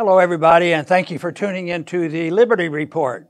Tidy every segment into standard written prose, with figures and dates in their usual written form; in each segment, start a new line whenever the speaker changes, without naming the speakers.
Hello, everybody, and thank you for tuning into the Liberty Report.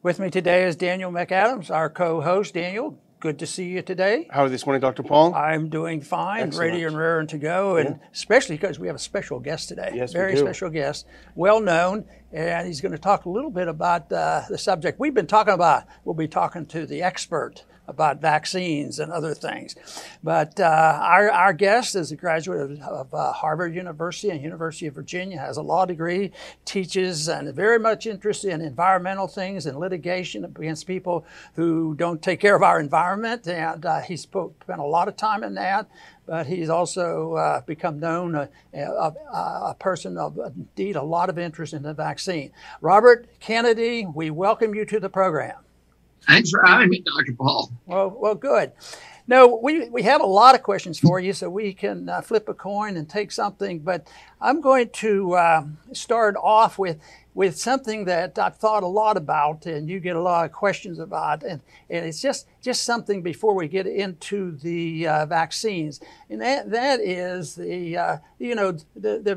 With me today is Daniel McAdams, our co-host. Daniel, good to see you today.
How are you this morning, Dr. Paul?
I'm doing fine,
Excellent.
ready and raring to go, and especially because we have a special guest today.
Yes,
Very
we do.
special guest, well known, and he's going to talk a little bit about the subject we've been talking about. We'll be talking to the expert about vaccines and other things. But our guest is a graduate of Harvard University and University of Virginia, has a law degree, teaches, and is very much interested in environmental things and litigation against people who don't take care of our environment. And he's spent a lot of time in that. But he's also become known a person of indeed a lot of interest in the vaccine. Robert Kennedy, we welcome you to the program.
Thanks for having me, Dr. Paul.
Well, good. No, we have a lot of questions for you, so we can flip a coin and take something. But I'm going to start off with something that I've thought a lot about, and you get a lot of questions about, and it's just something before we get into the vaccines, and that is the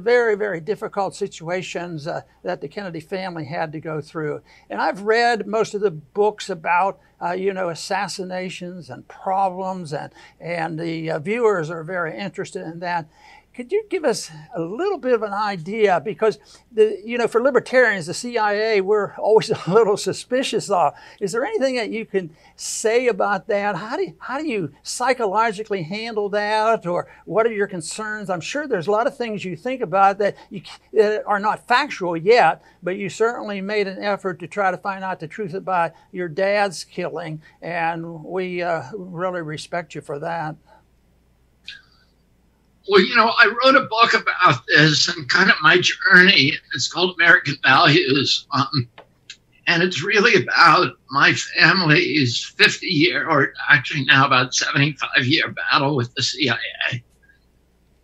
very, very difficult situations that the Kennedy family had to go through. And I've read most of the books about assassinations and problems, and the viewers are very interested in that. Could you give us a little bit of an idea? Because, for libertarians, the CIA, we're always a little suspicious of. Is there anything that you can say about that? How do you psychologically handle that? Or what are your concerns? I'm sure there's a lot of things you think about that are not factual yet, but you certainly made an effort to try to find out the truth about your dad's killing, and we really respect you for that.
Well, I wrote a book about this and kind of my journey. It's called American Values. And it's really about my family's 50-year, or actually now about 75-year battle with the CIA.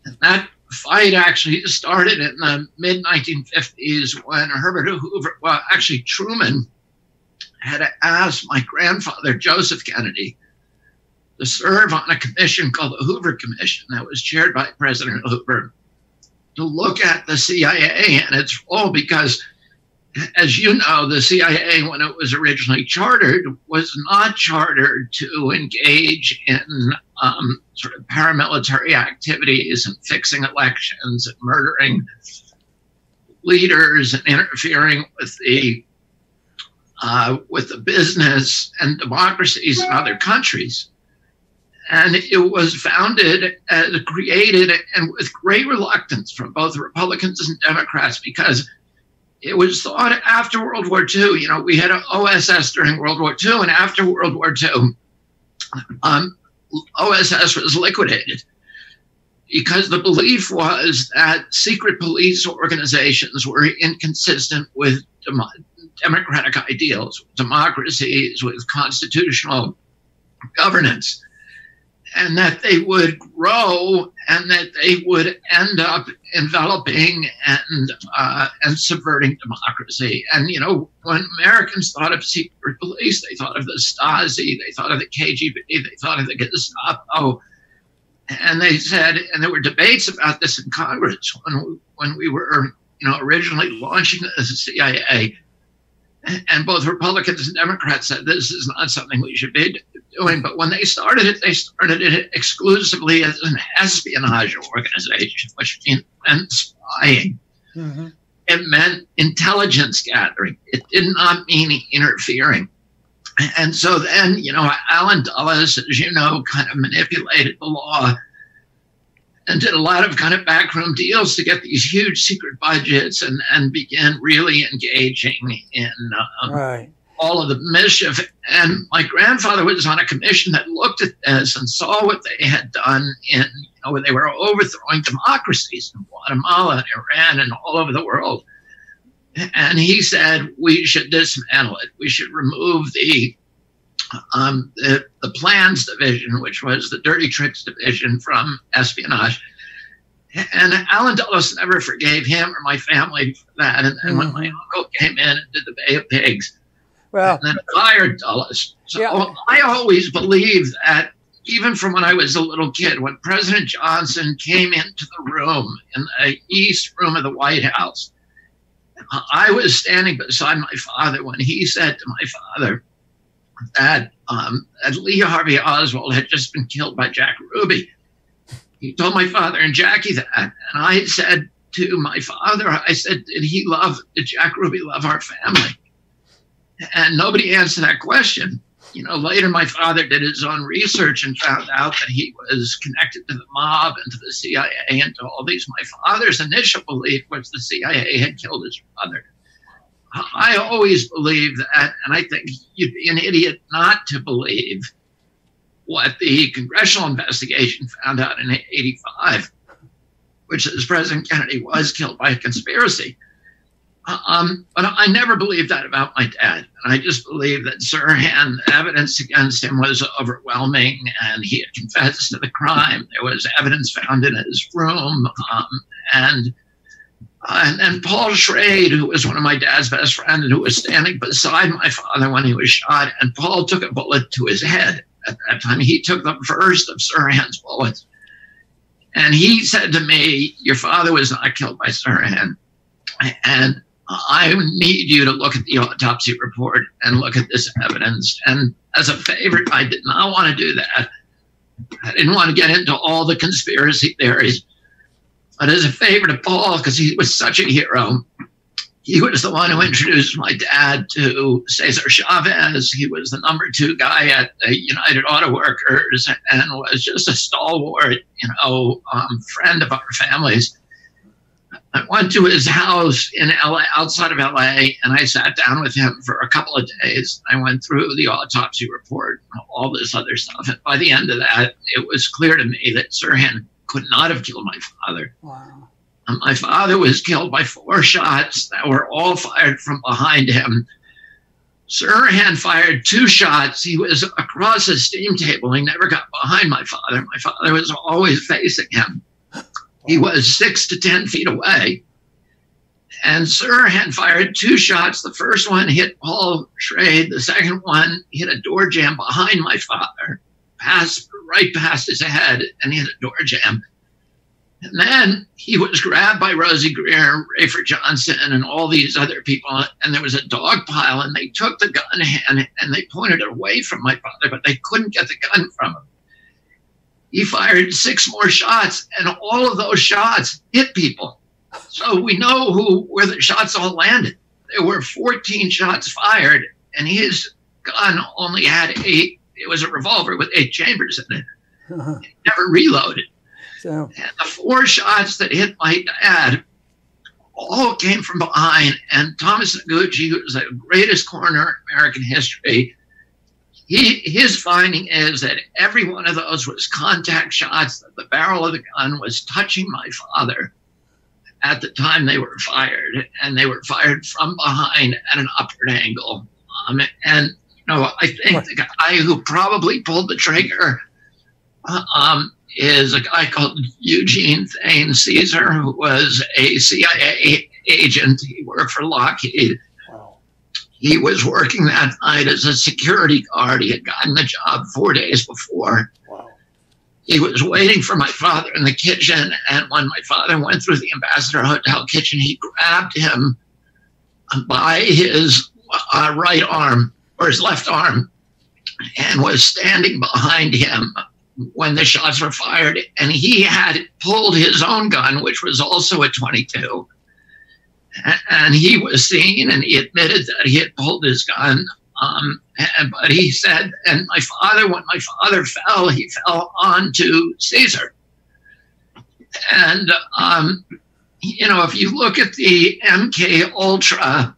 And that fight actually started in the mid-1950s when Herbert Hoover, well, actually Truman, had asked my grandfather, Joseph Kennedy, to serve on a commission called the Hoover Commission that was chaired by President Hoover to look at the CIA and its role, because, as you know, the CIA, when it was originally chartered, was not chartered to engage in sort of paramilitary activities and fixing elections and murdering leaders and interfering with the business and democracies in other countries. And it was founded, created, and with great reluctance from both Republicans and Democrats, because it was thought after World War II, we had an OSS during World War II, and after World War II, OSS was liquidated because the belief was that secret police organizations were inconsistent with democratic ideals, with democracies, with constitutional governance, and that they would grow and that they would end up enveloping and subverting democracy. And, when Americans thought of secret police, they thought of the Stasi, they thought of the KGB, they thought of the Gestapo. And they said, and there were debates about this in Congress when we were, originally launching the CIA. And both Republicans and Democrats said this is not something we should be doing. But when they started it exclusively as an espionage organization, which meant spying. Mm-hmm. It meant intelligence gathering. It did not mean interfering. And so then, Allen Dulles, as you know, kind of manipulated the law and did a lot of kind of backroom deals to get these huge secret budgets and began really engaging in all of the mischief. And my grandfather was on a commission that looked at this and saw what they had done when they were overthrowing democracies in Guatemala and Iran and all over the world. And he said, we should dismantle it. We should remove the plans division, which was the dirty tricks division, from espionage. And Allen Dulles never forgave him or my family for that. And then when my uncle came in and did the Bay of Pigs, and then fired Dulles. So I always believed that, even from when I was a little kid, when President Johnson came into the room, in the East Room of the White House, I was standing beside my father when he said to my father that Lee Harvey Oswald had just been killed by Jack Ruby. He told my father and Jackie that, and I said to my father, I said, did Jack Ruby love our family? And nobody answered that question. You know, later my father did his own research and found out that he was connected to the mob and to the CIA and to all these. My father's initial belief was the CIA had killed his brother. I always believed that, and I think you'd be an idiot not to believe what the congressional investigation found out in '85, which is President Kennedy was killed by a conspiracy. But I never believed that about my dad. And I just believed that Sirhan, the evidence against him was overwhelming, and he had confessed to the crime. There was evidence found in his room. And Paul Schrade, who was one of my dad's best friends and who was standing beside my father when he was shot, and Paul took a bullet to his head at that time. He took the first of Sirhan's bullets. And he said to me, your father was not killed by Sirhan. And I need you to look at the autopsy report and look at this evidence. And as a favor, I did not want to do that. I didn't want to get into all the conspiracy theories. But as a favor to Paul, because he was such a hero, he was the one who introduced my dad to Cesar Chavez. He was the #2 guy at the United Auto Workers and was just a stalwart, friend of our families. I went to his house in LA, outside of LA, and I sat down with him for a couple of days. I went through the autopsy report, all this other stuff. And by the end of that, it was clear to me that Sirhan could not have killed my father.
Wow.
My father was killed by 4 shots that were all fired from behind him. Sirhan fired 2 shots. He was across a steam table. He never got behind my father. My father was always facing him. He was 6 to 10 feet away. And Sirhan fired 2 shots. The first one hit Paul Schrade. The second one hit a door jamb behind my father, right past his head, and hit a door jamb. And then he was grabbed by Rosie Greer, Rayford Johnson, and all these other people. And there was a dog pile, and they took the gun and they pointed it away from my father, but they couldn't get the gun from him. He fired 6 more shots, and all of those shots hit people. So we know where the shots all landed. There were 14 shots fired, and his gun only had 8. It was a revolver with 8 chambers in it. He never reloaded. So, and the 4 shots that hit my dad all came from behind. And Thomas Noguchi, who was the greatest coroner in American history, his finding is that every one of those was contact shots, that the barrel of the gun was touching my father at the time they were fired, and they were fired from behind at an upward angle. I think the guy who probably pulled the trigger is a guy called Eugene Thane Caesar, who was a CIA agent. He worked for Lockheed. Wow. He was working that night as a security guard. He had gotten the job 4 days before. Wow. He was waiting for my father in the kitchen, and when my father went through the Ambassador Hotel kitchen, he grabbed him by his right arm, or his left arm, and was standing behind him when the shots were fired. And he had pulled his own gun, which was also a .22. And he was seen, and he admitted that he had pulled his gun. But he said, and my father, when my father fell, he fell onto Caesar. And, if you look at the MK Ultra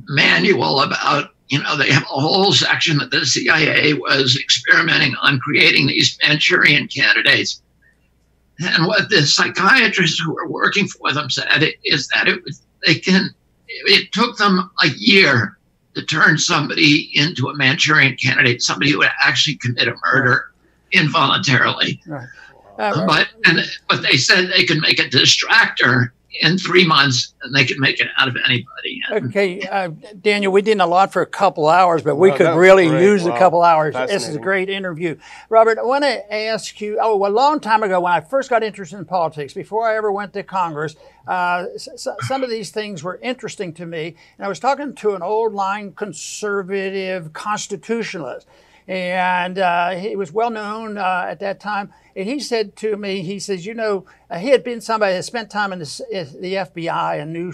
manual about, they have a whole section that the CIA was experimenting on creating these Manchurian candidates. And what the psychiatrists who were working for them said is that it took them a year to turn somebody into a Manchurian candidate, somebody who would actually commit a murder involuntarily. Right. But they said they could make a distractor in 3 months, and they can make it out of anybody.
Okay, Daniel, we did a lot for a couple hours, but we could really use a couple hours. This is a great interview. Robert, I want to ask you, a long time ago when I first got interested in politics, before I ever went to Congress, some of these things were interesting to me. And I was talking to an old line conservative constitutionalist. And he was well known at that time. And he said to me, he says, you know, he had been somebody that spent time in the FBI and knew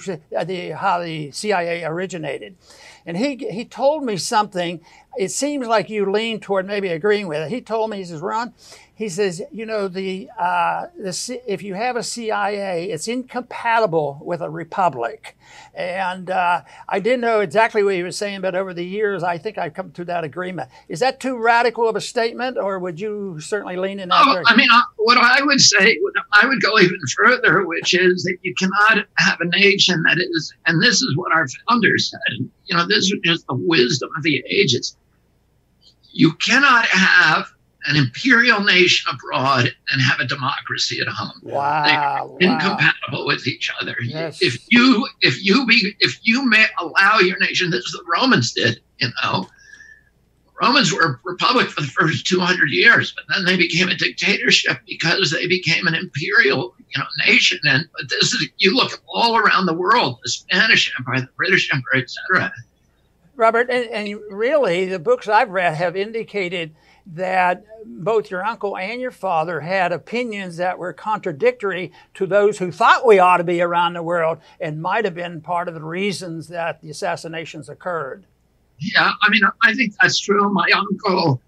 how the CIA originated. And he told me something. It seems like you lean toward maybe agreeing with it. He told me, he says, Ron, he says, you know, if you have a CIA, it's incompatible with a republic. And I didn't know exactly what he was saying, but over the years, I think I've come to that agreement. Is that too radical of a statement, or would you certainly lean in that direction?
I mean, what I would say, I would go even further, which is that you cannot have a nation that is, and this is what our founders said, you know, this is just the wisdom of the ages. You cannot have an imperial nation abroad and have a democracy at home.
Wow.
They're incompatible with each other.
Yes.
If you may allow your nation, this is what the Romans did, you know. Romans were a republic for the first 200 years, but then they became a dictatorship because they became an imperial, you know, nation. And but this is, you look all around the world, the Spanish Empire, the British Empire, etc.
Robert, and really, the books I've read have indicated that both your uncle and your father had opinions that were contradictory to those who thought we ought to be around the world, and might have been part of the reasons that the assassinations occurred.
Yeah, I mean, I think that's true. My uncle,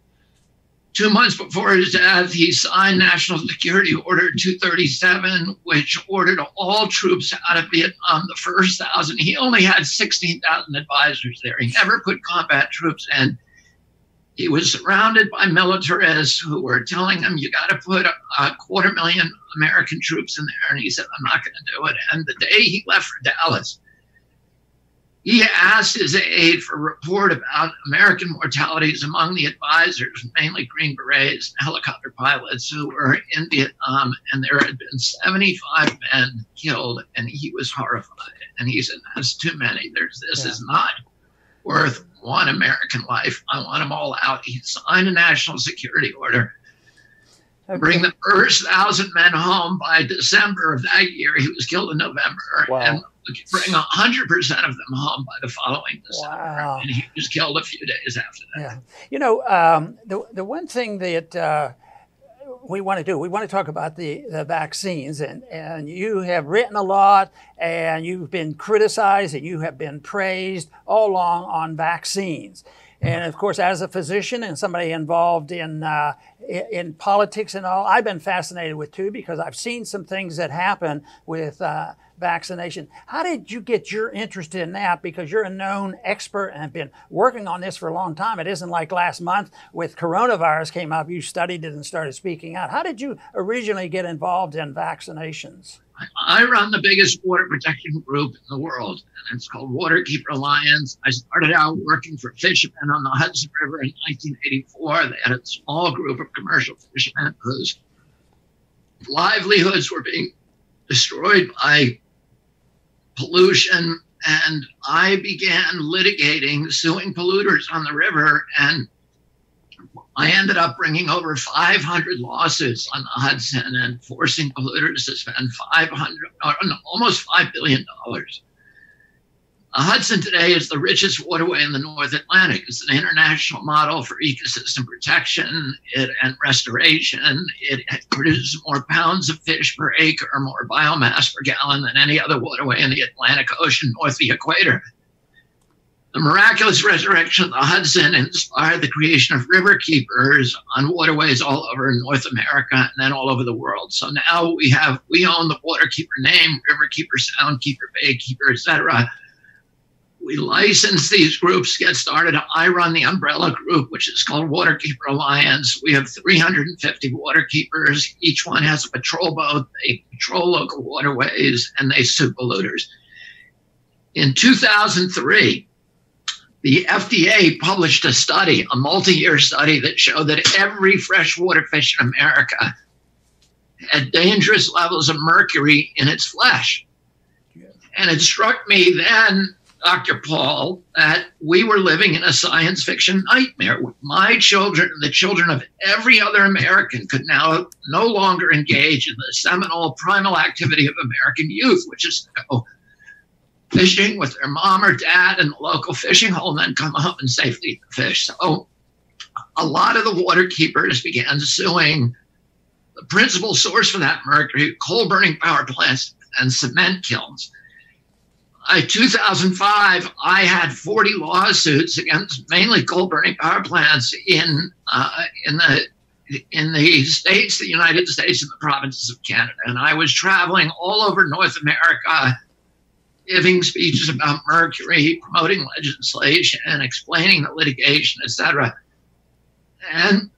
2 months before his death, he signed National Security Order 237, which ordered all troops out of Vietnam, the first 1,000. He only had 16,000 advisors there. He never put combat troops in. He was surrounded by militarists who were telling him, you got to put a 250,000 American troops in there. And he said, I'm not going to do it. And the day he left for Dallas, he asked his aide for a report about American mortalities among the advisors, mainly Green Berets and helicopter pilots who were in Vietnam. And there had been 75 men killed, and he was horrified. And he said, that's too many. This is not worth one American life. I want them all out. He signed a national security order. Okay. Bring the first 1,000 men home by December of that year. He was killed in November.
Wow.
And bring 100% of them home by the following December.
Wow.
And he was killed a few days after that.
Yeah. You know, the one thing that we want to do, we want to talk about the vaccines, and you have written a lot, and you've been criticized and you have been praised all along on vaccines. And of course, as a physician and somebody involved in politics and all, I've been fascinated with too, because I've seen some things that happen with vaccination. How did you get your interest in that? Because you're a known expert and have been working on this for a long time. It isn't like last month with coronavirus came up, you studied it and started speaking out. How did you originally get involved in vaccinations?
I run the biggest water protection group in the world, and it's called Waterkeeper Alliance. I started out working for fishermen on the Hudson River in 1984. They had a small group of commercial fishermen whose livelihoods were being destroyed by pollution, and I began litigating, suing polluters on the river, and I ended up bringing over 500 lawsuits on the Hudson and forcing polluters to spend almost $5 billion. The Hudson today is the richest waterway in the North Atlantic. It's an international model for ecosystem protection and restoration. It produces more pounds of fish per acre or more biomass per gallon than any other waterway in the Atlantic Ocean north of the equator. The miraculous resurrection of the Hudson inspired the creation of river keepers on waterways all over North America and then all over the world. So now we own the Waterkeeper name, Riverkeeper, Soundkeeper, Baykeeper, etc. We license these groups, get started. I run the umbrella group, which is called Waterkeeper Alliance. We have 350 waterkeepers. Each one has a patrol boat. They patrol local waterways, and they sue polluters. In 2003, the FDA published a study, a multi-year study, that showed that every freshwater fish in America had dangerous levels of mercury in its flesh. And it struck me then, Dr. Paul, that we were living in a science fiction nightmare. My children and the children of every other American could now no longer engage in the seminal primal activity of American youth, which is to go fishing with their mom or dad in the local fishing hole and then come home and safely eat the fish. So a lot of the water keepers began suing the principal source for that mercury, coal burning power plants and cement kilns. In 2005, I had 40 lawsuits against mainly coal burning power plants in the states, the United States, and the provinces of Canada. And I was traveling all over North America, giving speeches about mercury, promoting legislation, explaining the litigation, etc. And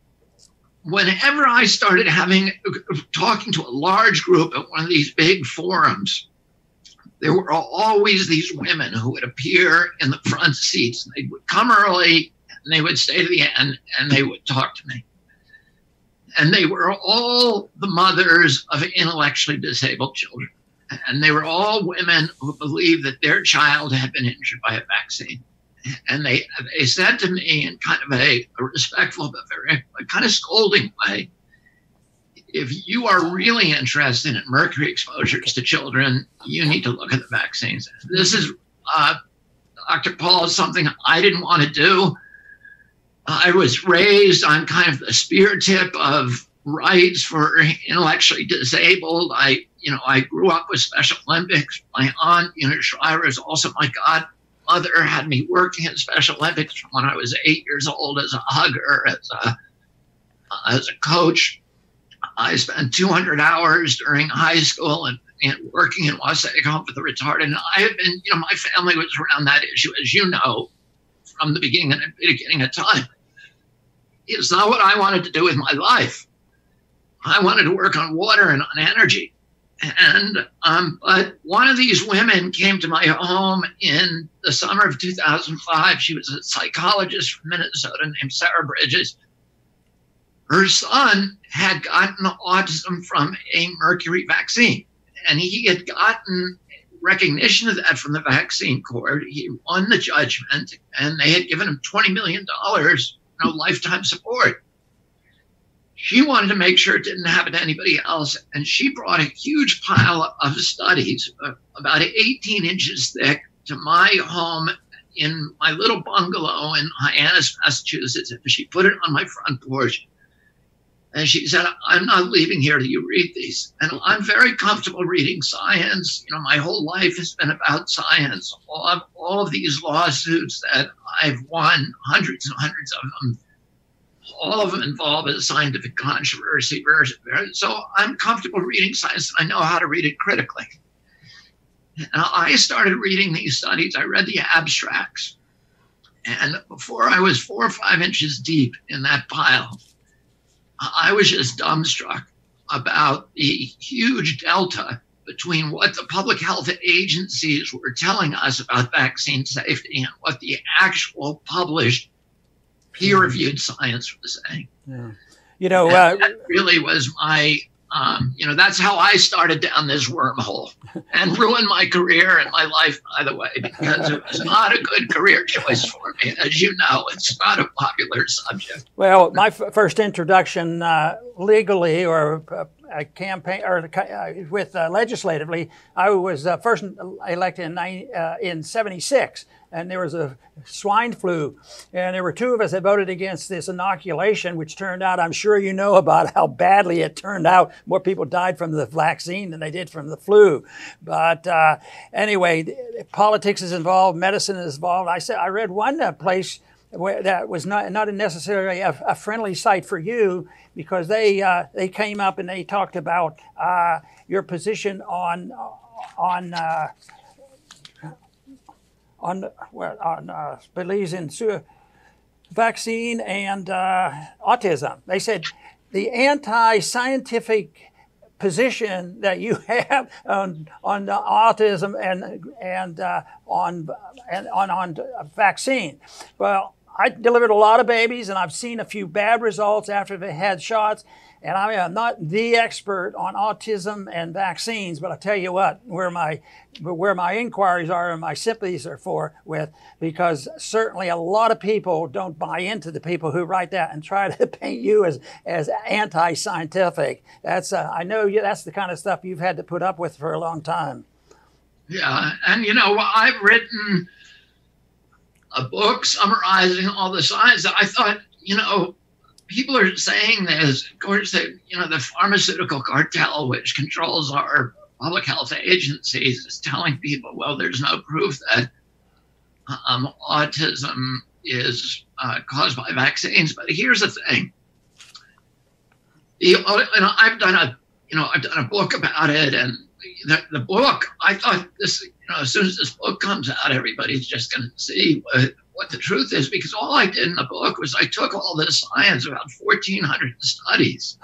whenever I started talking to a large group at one of these big forums, there were always these women who would appear in the front seats. They would come early, and they would stay to the end, and they would talk to me. And they were all the mothers of intellectually disabled children. And they were all women who believed that their child had been injured by a vaccine. And they said to me in kind of a respectful but very kind of scolding way, if you are really interested in mercury exposures to children, you need to look at the vaccines. This is, Dr. Paul, something I didn't want to do. I was raised on kind of the spear tip of rights for intellectually disabled. I grew up with Special Olympics. My aunt, Shriver, is also my godmother, had me working in Special Olympics from when I was 8 years old as a hugger, as a coach. I spent 200 hours during high school and working in Wasatch Home for the Retarded. And I have been, my family was around that issue, as you know, from the beginning of time. It's not what I wanted to do with my life. I wanted to work on water and on energy. And but one of these women came to my home in the summer of 2005. She was a psychologist from Minnesota named Sarah Bridges. Her son had gotten autism from a mercury vaccine, and he had gotten recognition of that from the vaccine court. He won the judgment, and they had given him $20 million, lifetime support. She wanted to make sure it didn't happen to anybody else, and she brought a huge pile of studies, about 18 inches thick, to my home in my little bungalow in Hyannis, Massachusetts. She put it on my front porch. And she said, I'm not leaving here till you read these. And I'm very comfortable reading science. My whole life has been about science. All of these lawsuits that I've won, hundreds and hundreds of them, all of them involve a scientific controversy. So I'm comfortable reading science, and I know how to read it critically. And I started reading these studies. I read the abstracts. And before I was 4 or 5 inches deep in that pile, I was just dumbstruck about the huge delta between what the public health agencies were telling us about vaccine safety and what the actual published peer-reviewed science was saying.
Yeah.
That really was my, that's how I started down this wormhole and ruined my career and my life, by the way, because it was not a good career choice for me. As you know, it's not a popular subject.
Well, my first introduction legally or a campaign or with legislatively, I was first elected in '76, and there was a swine flu, and there were 2 of us that voted against this inoculation, which turned out, I'm sure you know about how badly it turned out. More people died from the vaccine than they did from the flu. But anyway, politics is involved, medicine is involved. I read one place where that was not necessarily a friendly site for you, because they came up and they talked about your position on believes in vaccine and autism. They said the anti-scientific position that you have on autism and on vaccine. Well, I delivered a lot of babies, and I've seen a few bad results after they had shots. And I am not the expert on autism and vaccines, but I tell you what, where my inquiries are and my sympathies are with, because certainly a lot of people don't buy into the people who write that and try to paint you as anti-scientific. That's I know that's the kind of stuff you've had to put up with for a long time.
Yeah, and I've written a book summarizing all the science. I thought, people are saying this. Of course, the pharmaceutical cartel, which controls our public health agencies, is telling people, well, there's no proof that autism is caused by vaccines. But here's the thing. I've done a book about it, and the book, I thought this, as soon as this book comes out, everybody's just going to see what the truth is, because all I did in the book was I took all this science, about 1,400 studies,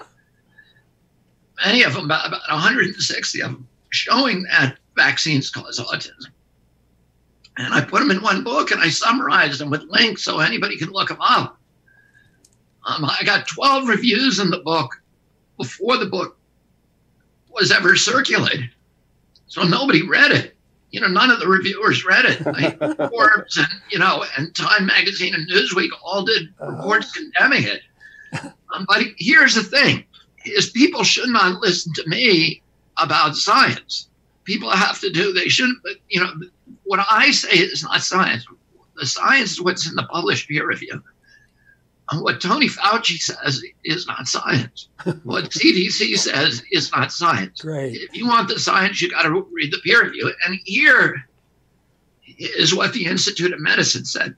many of them, about 160 of them, showing that vaccines cause autism. And I put them in one book, and I summarized them with links so anybody can look them up. I got 12 reviews in the book before the book was ever circulated. So nobody read it. None of the reviewers read it. Forbes and Time Magazine and Newsweek all did reports condemning it. But here's the thing, is people should not listen to me about science. People have to they shouldn't, but what I say is not science. The science is what's in the published peer review. And what Tony Fauci says is not science. What CDC says is not science.
Great.
If you want the science, you got to read the peer review. And here is what the Institute of Medicine said.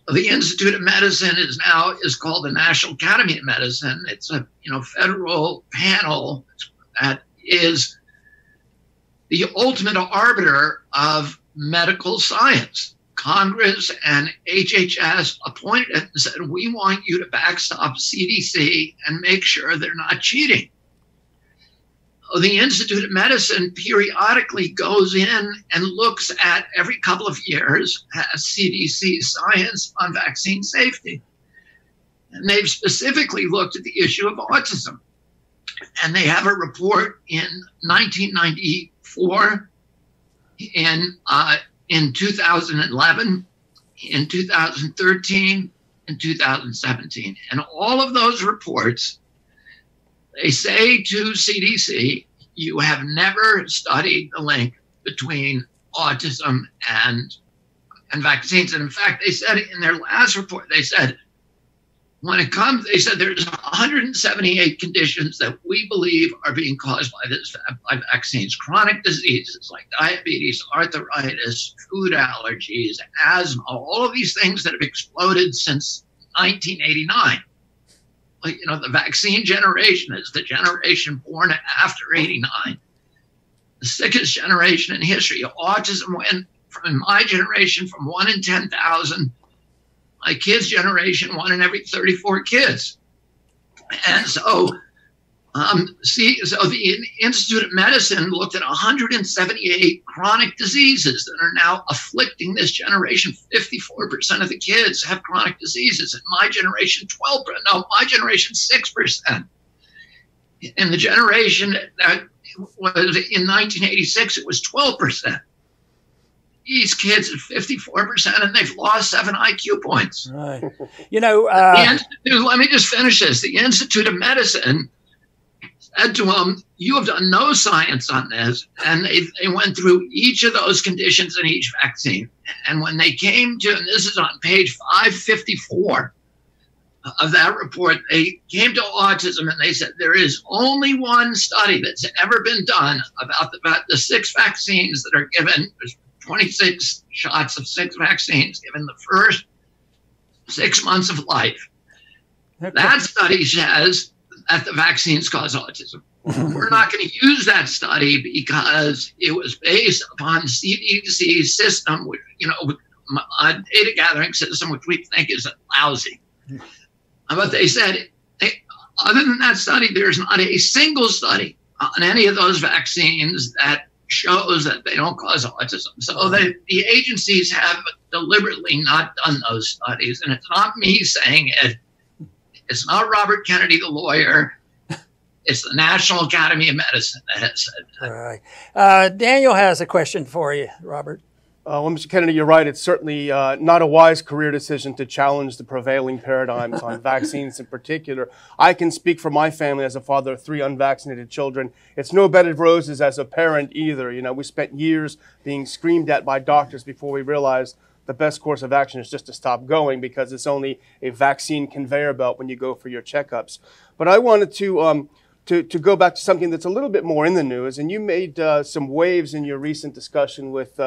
The Institute of Medicine is called the National Academy of Medicine. It's a federal panel that is the ultimate arbiter of medical science. Congress and HHS appointed it and said, we want you to backstop CDC and make sure they're not cheating. The Institute of Medicine periodically goes in and looks at, every couple of years, CDC science on vaccine safety. And they've specifically looked at the issue of autism. And they have a report in 1994, in 2011, in 2013, and 2017. And all of those reports, they say to CDC, you have never studied the link between autism and vaccines. And in fact, they said in their last report, they said, they said there's 178 conditions that we believe are being caused by vaccines. Chronic diseases like diabetes, arthritis, food allergies, asthma, all of these things that have exploded since 1989. The vaccine generation is the generation born after 89. The sickest generation in history. Autism went from my generation from 1 in 10,000. My kids' generation, 1 in every 34 kids. And so, so the Institute of Medicine looked at 178 chronic diseases that are now afflicting this generation. 54% of the kids have chronic diseases. In my generation, 6%. In the generation that was in 1986, it was 12%. These kids are 54%, and they've lost 7 IQ points.
Right.
Let me just finish this. The Institute of Medicine said to them, you have done no science on this. And they went through each of those conditions in each vaccine. And when they came to, and this is on page 554 of that report, they came to autism and they said, there is only one study that's ever been done about the 6 vaccines that are given. There's 26 shots of 6 vaccines given the first 6 months of life. Okay. That study says that the vaccines cause autism. We're not going to use that study because it was based upon CDC's system, which, a data gathering system, which we think is lousy. But they said, other than that study, there's not a single study on any of those vaccines that shows that they don't cause autism. So the agencies have deliberately not done those studies. And it's not me saying it. It's not Robert Kennedy, the lawyer. It's the National Academy of Medicine that has said that.
All right. Daniel has a question for you, Robert.
Well, Mr. Kennedy, you're right. It's certainly not a wise career decision to challenge the prevailing paradigms on vaccines in particular. I can speak for my family as a father of 3 unvaccinated children. It's no bed of roses as a parent either. You know, we spent years being screamed at by doctors before we realized the best course of action is just to stop going, because it's only a vaccine conveyor belt when you go for your checkups. But I wanted to go back to something that's a little bit more in the news, and you made some waves in your recent discussion with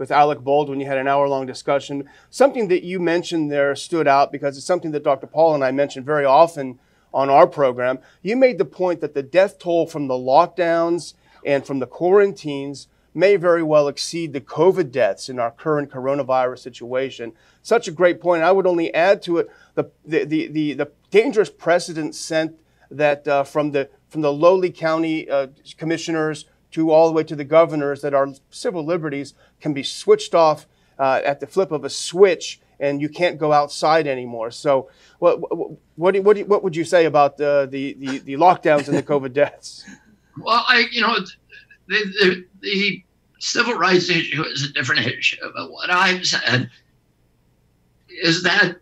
Alec Baldwin. You had an hour-long discussion. Something that you mentioned there stood out because it's something that Dr. Paul and I mention very often on our program. You made the point that the death toll from the lockdowns and from the quarantines may very well exceed the COVID deaths in our current coronavirus situation. Such a great point. I would only add to it the dangerous precedent set that from the lowly county commissioners to all the way to the governors, that our civil liberties can be switched off at the flip of a switch, and you can't go outside anymore. So, what would you say about the lockdowns and the COVID deaths?
Well, the civil rights issue is a different issue. But what I've said is that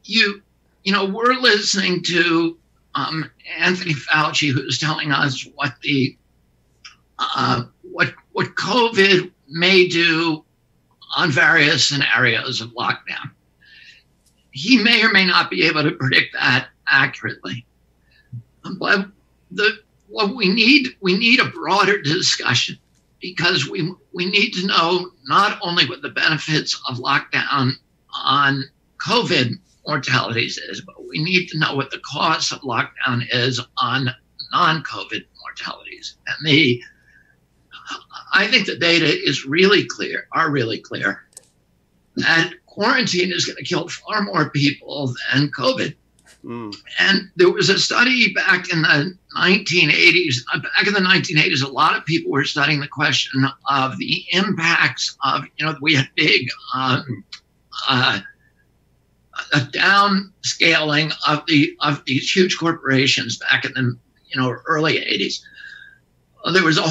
we're listening to Anthony Fauci, who's telling us what what COVID may do on various scenarios of lockdown. He may or may not be able to predict that accurately. But what we need a broader discussion, because we need to know not only what the benefits of lockdown on COVID mortalities is, but we need to know what the cost of lockdown is on non-COVID mortalities. And I think the data is really clear, that quarantine is going to kill far more people than COVID. And there was a study back in the 1980s. Back in the 1980s, a lot of people were studying the question of the impacts of, we had big a downscaling of these huge corporations back in the early 80s. There was a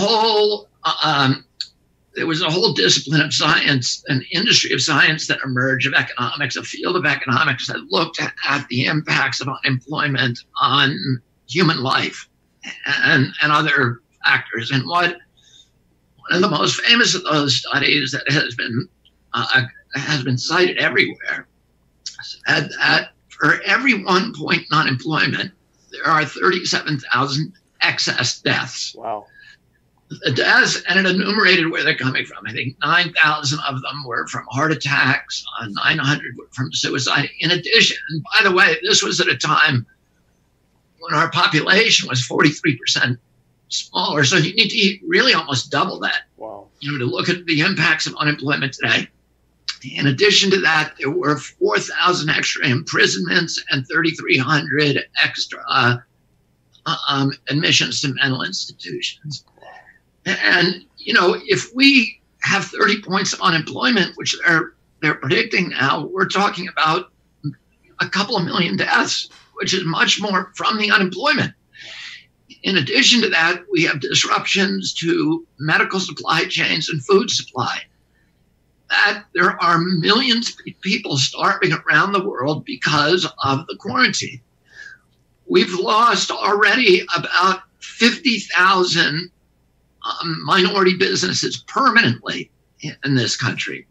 whole discipline of science, an industry of science that emerged, of economics, a field of economics that looked at the impacts of unemployment on human life and other factors. And one of the most famous of those studies that has been cited everywhere said that for every 1 point in unemployment, there are 37,000 excess deaths.
Wow.
The deaths, and it enumerated where they're coming from. I think 9,000 of them were from heart attacks, 900 were from suicide. In addition, by the way, this was at a time when our population was 43% smaller. So you need to really almost double that.
Wow.
To look at the impacts of unemployment today. In addition to that, there were 4,000 extra imprisonments and 3,300 extra admissions to mental institutions. And, if we have 30 points of unemployment, which they're predicting now, we're talking about a couple of million deaths, which is much more from the unemployment. In addition to that, we have disruptions to medical supply chains and food supply. That there are millions of people starving around the world because of the quarantine. We've lost already about 50,000 minority businesses permanently in this country.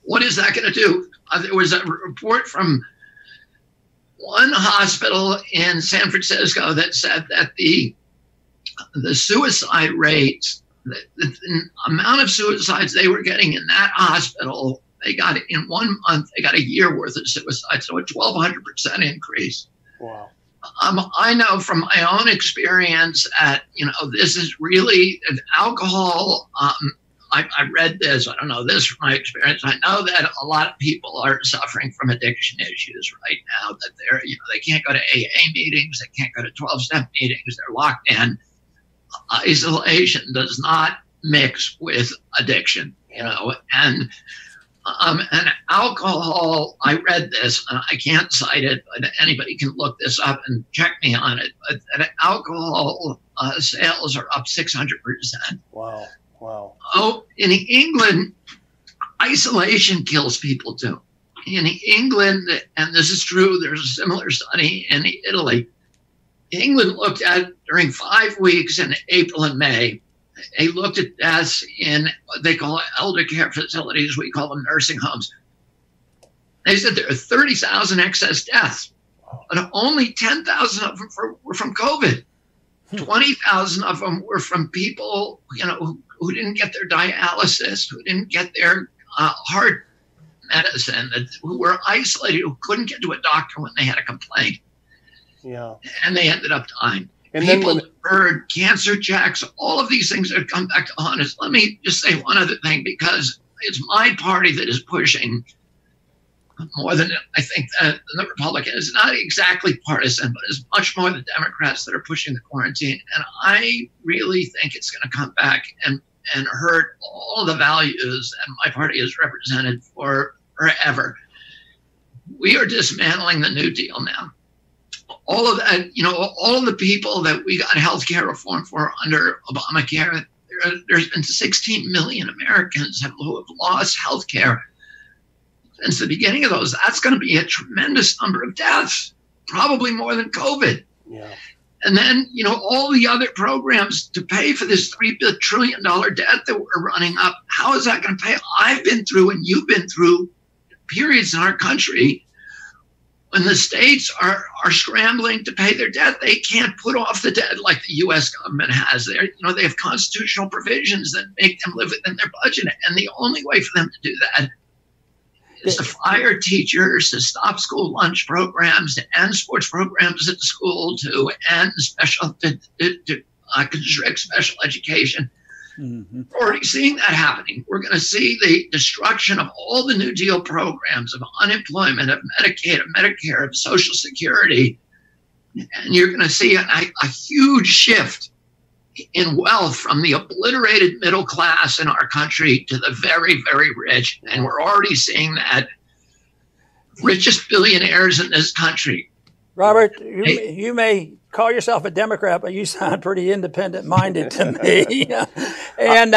What is that going to do? There was a report from one hospital in San Francisco that said that the suicide rates, the amount of suicides they were getting in that hospital, they got in 1 month, they got a year worth of suicides, so a 1,200% increase.
Wow.
I know from my own experience that, this is really alcohol. I read this, I don't know this from my experience. I know that a lot of people are suffering from addiction issues right now, that they can't go to AA meetings, they can't go to 12-step meetings, they're locked in. Isolation does not mix with addiction, and And alcohol, I read this, and I can't cite it, but anybody can look this up and check me on it. But that alcohol sales are up 600%.
Wow. Wow.
Oh, in England, isolation kills people too. In England, and this is true, there's a similar study in Italy. England looked at, during 5 weeks in April and May, they looked at deaths in what they call elder care facilities. We call them nursing homes. They said there are 30,000 excess deaths, but only 10,000 of them were from COVID. 20,000 of them were from people, who didn't get their dialysis, who didn't get their heart medicine, who were isolated, who couldn't get to a doctor when they had a complaint.
Yeah. And
they ended up dying.
And
people deferred cancer checks, all of these things that come back to honest. Let me just say one other thing, because it's my party that is pushing more than I think that the Republicans. It's not exactly partisan, but it's much more the Democrats that are pushing the quarantine. And I really think it's going to come back and hurt all the values that my party has represented for forever. We are dismantling the New Deal now. All of that, all of the people that we got health care reform for under Obamacare, there's been 16 million Americans who have lost health care since the beginning of those. That's going to be a tremendous number of deaths, probably more than COVID.
Yeah.
And then, all the other programs to pay for this $3 trillion debt that we're running up, how is that going to pay? I've been through, and you've been through, periods in our country when the states are scrambling to pay their debt. They can't put off the debt like the U.S. government has. They have constitutional provisions that make them live within their budget. And the only way for them to do that is to fire teachers, to stop school lunch programs, to end sports programs at the school, to end constrict special education. Mm-hmm. We're already seeing that happening. We're going to see the destruction of all the New Deal programs, of unemployment, of Medicaid, of Medicare, of Social Security. And you're going to see a huge shift in wealth from the obliterated middle class in our country to the very, very rich. And we're already seeing that. Richest billionaires in this country.
Robert, you may call yourself a Democrat, but you sound pretty independent-minded to me. And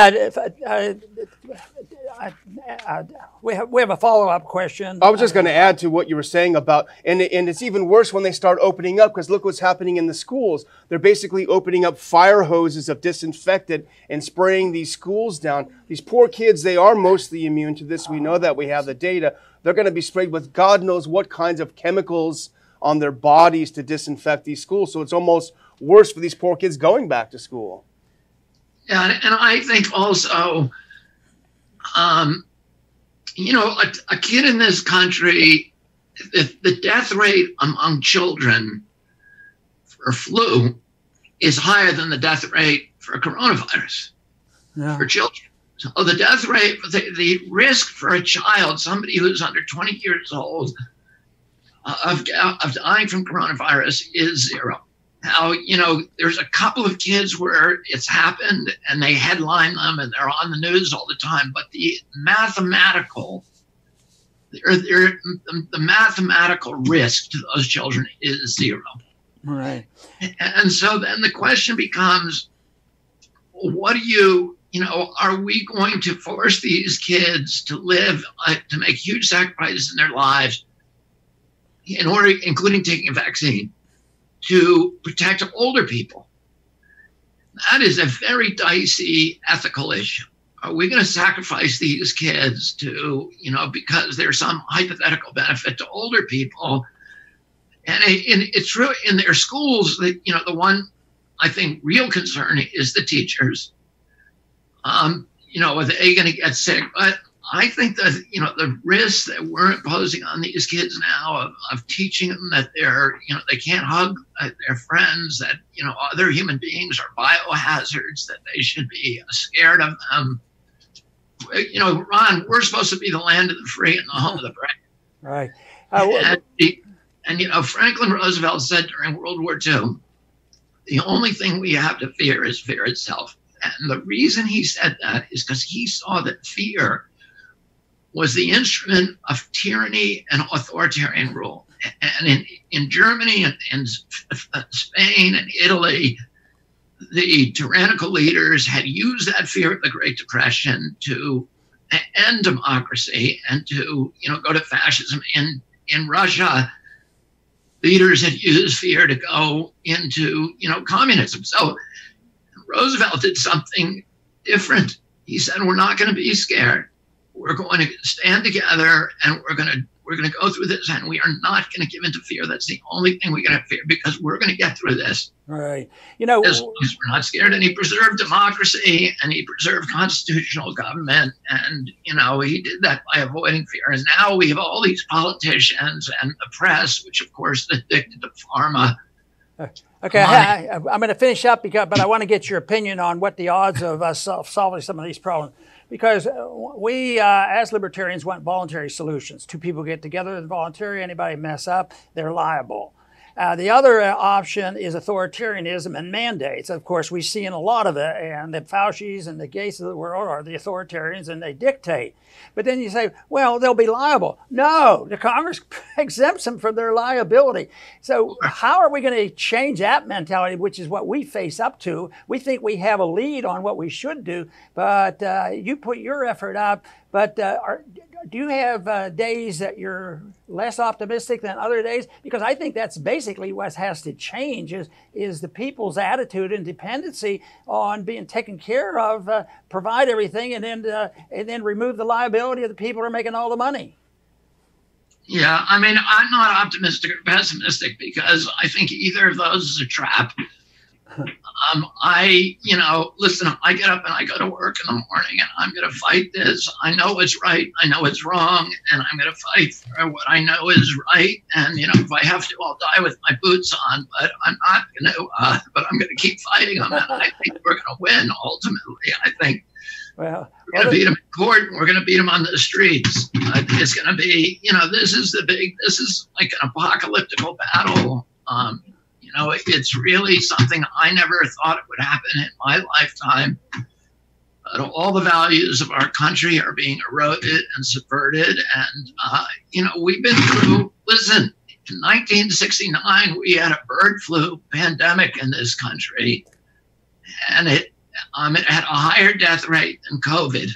we have a follow-up question.
I was just going to add to what you were saying about, and it's even worse when they start opening up, because look what's happening in the schools. They're basically opening up fire hoses of disinfectant and spraying these schools down. These poor kids, they are mostly immune to this. We know that. We have the data. They're going to be sprayed with God knows what kinds of chemicals on their bodies to disinfect these schools. So it's almost worse for these poor kids going back to school.
Yeah, and I think also, a kid in this country, the death rate among children for flu is higher than the death rate for coronavirus for children. So the death rate, the risk for a child, somebody who's under 20 years old, of dying from coronavirus is zero. Now, there's a couple of kids where it's happened and they headline them and they're on the news all the time, but the mathematical risk to those children is zero.
Right.
And so then the question becomes, what are we going to force these kids to live, to make huge sacrifices in their lives, in order, including taking a vaccine, to protect older people? That is a very dicey ethical issue. Are we going to sacrifice these kids to, because there's some hypothetical benefit to older people? And it's true in their schools that, the one, I think, real concern is the teachers. Are they going to get sick? But I think that, the risks that we're imposing on these kids now of teaching them that they can't hug their friends, that, other human beings are biohazards, that they should be scared of them. Ron, we're supposed to be the land of the free and the home of the brave.
Right.
And Franklin Roosevelt said during World War II, the only thing we have to fear is fear itself. And the reason he said that is because he saw that fear was the instrument of tyranny and authoritarian rule. And in Germany and in Spain and Italy, the tyrannical leaders had used that fear of the Great Depression to end democracy and to, go to fascism. In Russia, leaders had used fear to go into, communism. So Roosevelt did something different. He said, we're not going to be scared. We're going to stand together, and we're going to go through this, and we are not going to give in to fear. That's the only thing we're going to fear, because we're going to get through this.
Right.
As long as we're not scared. And he preserved democracy, and he preserved constitutional government. And, he did that by avoiding fear. And now we have all these politicians and the press, which, of course, is addicted to pharma.
Okay, I'm going to finish up, but I want to get your opinion on what the odds of us solving some of these problems. Because we, as libertarians, want voluntary solutions. Two people get together and voluntary. Anybody mess up, they're liable. The other option is authoritarianism and mandates. Of course, we see in a lot of it, and the Faucis and the Gates of the world are the authoritarians, and they dictate. But then you say, well, they'll be liable. No, the Congress exempts them from their liability. So how are we going to change that mentality, which is what we face up to? We think we have a lead on what we should do, but you put your effort up. But do you have days that you're less optimistic than other days? Because I think that's basically what has to change is the people's attitude and dependency on being taken care of, provide everything, and then remove the liability of the people who are making all the money.
Yeah, I mean, I'm not optimistic or pessimistic, because I think either of those is a trap. Listen, I get up and I go to work in the morning, and I'm going to fight this. I know it's right. I know it's wrong. And I'm going to fight for what I know is right. And, if I have to, I'll die with my boots on, but I'm not going to, but I'm going to keep fighting them. And I think we're going to win ultimately. I think we're going to beat them in court, and we're going to beat them on the streets. It's going to be, this is like an apocalyptic battle. It's really something I never thought it would happen in my lifetime. But all the values of our country are being eroded and subverted. And, we've been through, listen, in 1969, we had a bird flu pandemic in this country. And it had a higher death rate than COVID.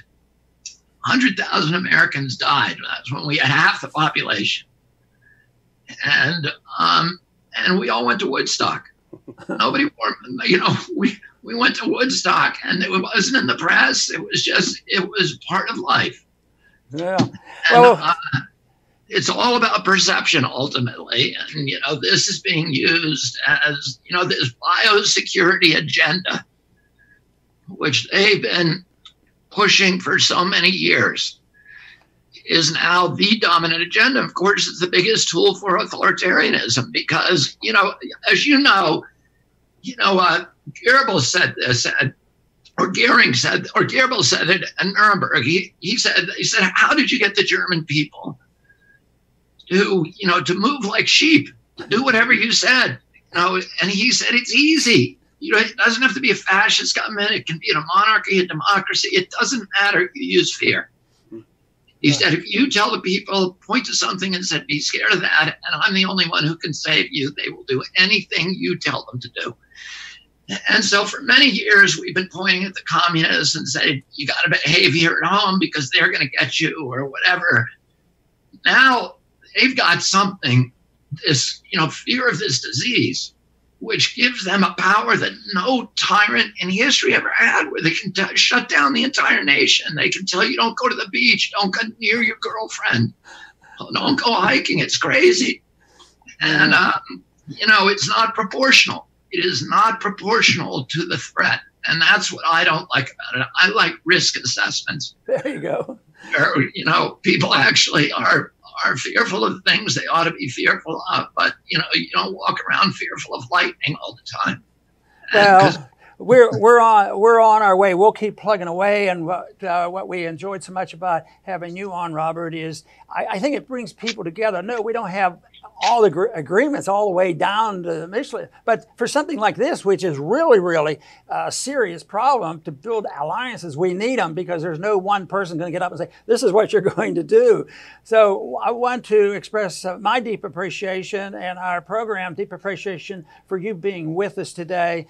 100,000 Americans died. That's when we had half the population. And we all went to Woodstock. Nobody, we went to Woodstock, and it wasn't in the press. It was part of life.
Yeah.
Well, it's all about perception ultimately. And, this is being used as, this biosecurity agenda, which they've been pushing for so many years, is now the dominant agenda. Of course, it's the biggest tool for authoritarianism because, as Goebbels said this, or Goebbels said it at Nuremberg. He said, how did you get the German people to move like sheep, to do whatever you said? And he said, it's easy. It doesn't have to be a fascist government. It can be a monarchy, a democracy. It doesn't matter. You use fear. He said, if you tell the people, point to something and said, be scared of that, and I'm the only one who can save you, they will do anything you tell them to do. And so for many years, we've been pointing at the communists and said, you got to behave here at home because they're going to get you or whatever. Now they've got something, this, fear of this disease, which gives them a power that no tyrant in history ever had, where they can shut down the entire nation. They can tell you, don't go to the beach, don't go near your girlfriend, don't go hiking, it's crazy. And, it's not proportional. It is not proportional to the threat. And that's what I don't like about it. I like risk assessments.
There you go.
Where, people actually are fearful of things they ought to be fearful of, but you don't walk around fearful of lightning all the time.
we're on our way. We'll keep plugging away. And what we enjoyed so much about having you on, Robert, is I think it brings people together. No, we don't have all the agreements all the way down to Michelin, but for something like this, which is really, really a serious problem, to build alliances, we need them, because there's no one person going to get up and say, this is what you're going to do. So I want to express my deep appreciation and our program deep appreciation for you being with us today.